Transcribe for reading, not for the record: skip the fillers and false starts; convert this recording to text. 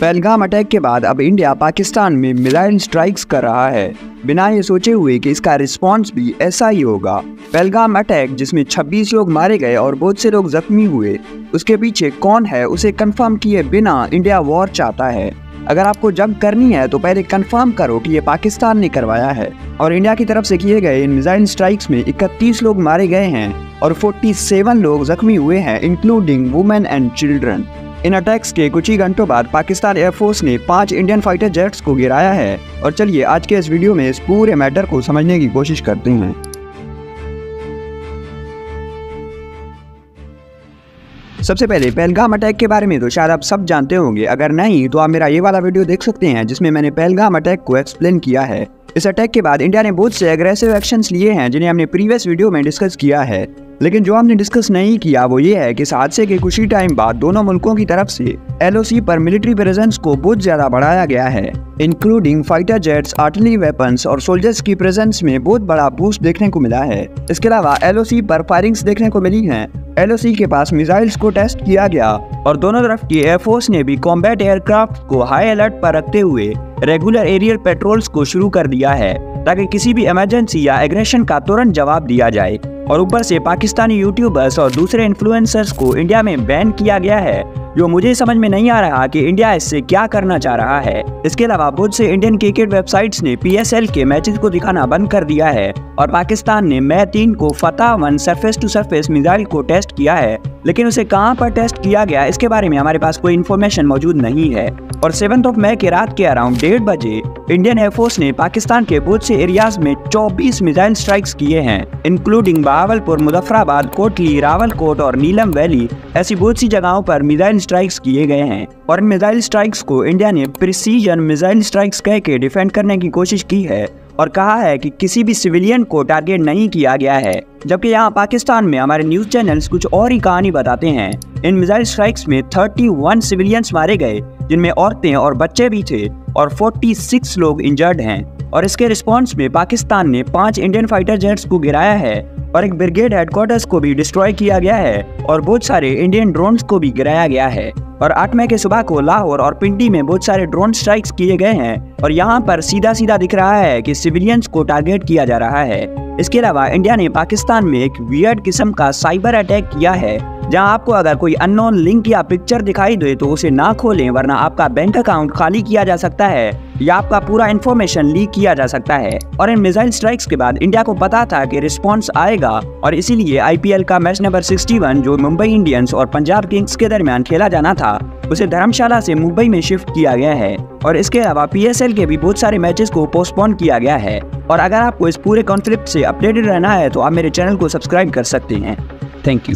Pahalgam attack के बाद अब इंडिया पाकिस्तान में मिसाइल स्ट्राइक्स कर रहा है, बिना ये सोचे हुए कि इसका रिस्पांस भी ऐसा ही होगा। पहलगाम अटैक जिसमें 26 लोग मारे गए और बहुत से लोग जख्मी हुए, उसके पीछे कौन है उसे कंफर्म किए बिना इंडिया वॉर चाहता है। अगर आपको जंग करनी है तो पहले कंफर्म करो कि ये पाकिस्तान ने करवाया है। और इंडिया की तरफ से किए गए इन मिसाइल स्ट्राइक्स में 31 लोग मारे गए हैं और 47 लोग जख्मी हुए हैं, including women and children. In attacks के कुछ ही घंटों बाद पाकिस्तान एयरफोर्स ने 5 इंडियन फाइटर जेट्स को गिराया है। और चलिए आज के इस वीडियो में इस पूरे मैटर को समझने की कोशिश करते हैं। सबसे पहले पहलगाम अटैक के बारे में तो शायद आप सब जानते होंगे, अगर नहीं तो आप मेरा ये वाला वीडियो देख सकते हैं जिसमें मैंने पहलगाम अटैक को एक्सप्लेन किया है। इस अटैक के बाद इंडिया ने बहुत से एग्रेसिव एक्शंस लिए हैं जिन्हें हमने प्रीवियस वीडियो में डिस्कस किया है, लेकिन जो हमने डिस्कस नहीं किया वो ये है कि इस हादसे के कुछ ही टाइम बाद दोनों मुल्कों की तरफ से LOC पर मिलिट्री प्रेजेंस को बहुत ज्यादा बढ़ाया गया है, including fighter jets, artillery weapons और सोल्जर्स की प्रेजेंस में बहुत बड़ा बूस्ट देखने को मिला है। इसके अलावा LOC पर फायरिंग्स देखने को मिली हैं। LOC के पास मिसाइल्स को टेस्ट किया गया और दोनों तरफ की एयरफोर्स ने भी कॉम्बैट एयरक्राफ्ट को हाई अलर्ट पर रखते हुए रेगुलर एरियल पेट्रोल्स को शुरू कर दिया है ताकि किसी भी इमरजेंसी या एग्रेशन का तुरंत जवाब दिया जाए। और ऊपर से पाकिस्तानी यूट्यूबर्स और दूसरे इन्फ्लुएंसर्स को इंडिया में बैन किया गया है, जो मुझे समझ में नहीं आ रहा कि इंडिया इससे क्या करना चाह रहा है। इसके अलावा बहुत से इंडियन क्रिकेट वेबसाइट्स ने PSL के मैचेस को दिखाना बंद कर दिया है और पाकिस्तान ने मई 3 को फतह 1 सरफेस टू सरफेस मिसाइल को टेस्ट किया है, लेकिन उसे कहां पर टेस्ट किया गया इसके बारे में हमारे पास कोई इन्फॉर्मेशन मौजूद नहीं है। और 7 मई के रात के अराउंड 1:30 बजे इंडियन एयरफोर्स ने पाकिस्तान के बहुत से एरियाज में 24 मिसाइल स्ट्राइक्स किए हैं, इंक्लूडिंग बहावलपुर, मुजफ्फराबाद, कोटली, रावलकोट और नीलम वैली। ऐसी बहुत सी जगहों पर मिसाइल स्ट्राइक्स किए गए हैं और इन मिसाइल स्ट्राइक्स को इंडिया ने प्रिसीजन मिसाइल स्ट्राइक्स कह के डिफेंड करने की कोशिश की है और कहा है कि किसी भी सिविलियन को टारगेट नहीं किया गया है, जबकि यहाँ पाकिस्तान में हमारे न्यूज चैनल्स कुछ और ही कहानी बताते हैं। इन मिसाइल स्ट्राइक्स में 31 सिविलियंस मारे गए, जिनमें औरतें और बच्चे भी थे, और 46 लोग इंजर्ड हैं। और इसके रिस्पॉन्स में पाकिस्तान ने 5 इंडियन फाइटर जेट्स को गिराया है और एक ब्रिगेड हेडक्वार्टर्स को भी डिस्ट्रॉय किया गया है और बहुत सारे इंडियन ड्रोन्स को भी गिराया गया है। और 8 मई के सुबह को लाहौर और पिंडी में बहुत सारे ड्रोन स्ट्राइक्स किए गए हैं और यहाँ पर सीधा सीधा दिख रहा है कि सिविलियंस को टारगेट किया जा रहा है। इसके अलावा इंडिया ने पाकिस्तान में एक वियर्ड किस्म का साइबर अटैक किया है, जहां आपको अगर कोई अननोन लिंक या पिक्चर दिखाई दे तो उसे ना खोलें, वरना आपका बैंक अकाउंट खाली किया जा सकता है या आपका पूरा इन्फॉर्मेशन लीक किया जा सकता है। और इन मिसाइल स्ट्राइक्स के बाद इंडिया को पता था कि रिस्पांस आएगा और इसीलिए IPL का मैच नंबर 61 जो मुंबई इंडियंस और पंजाब किंग्स के दरमियान खेला जाना था, उसे धर्मशाला से मुंबई में शिफ्ट किया गया है। और इसके अलावा PSL के भी बहुत सारे मैचेस को पोस्टपोन किया गया है। और अगर आपको इस पूरे कॉन्फ्लिक्ट से अपडेटेड रहना है तो आप मेरे चैनल को सब्सक्राइब कर सकते हैं। Thank you.